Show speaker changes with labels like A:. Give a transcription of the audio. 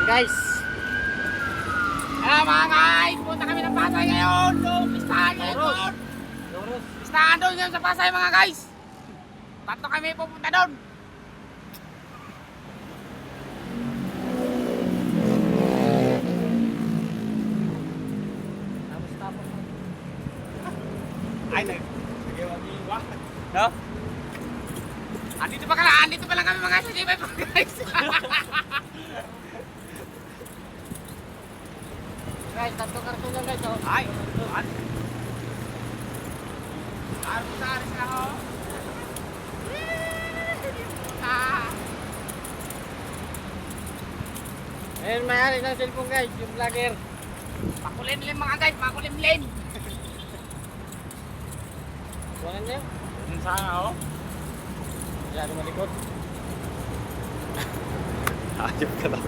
A: guys.
B: Hello mga guys, punta kami ng Pasay ngayon. Pistahan ngayon doon. Pistahan doon ngayon sa Pasay mga guys. Tatlo kami pupunta doon. Ay, nag-iwa. No? Andito pa lang kami mga guys. Guys.
A: Guys, tatlo karton lang guys. Oh.
B: Ay, aris na ho.
A: Ayun, may-ari ng cellphone guys, yung vlogger.
B: Makulimlim mga guys, makulimlim.
A: Kuhanan niyo.
B: Sana ho.
A: Masyado malikot.
C: Ayop ka lang.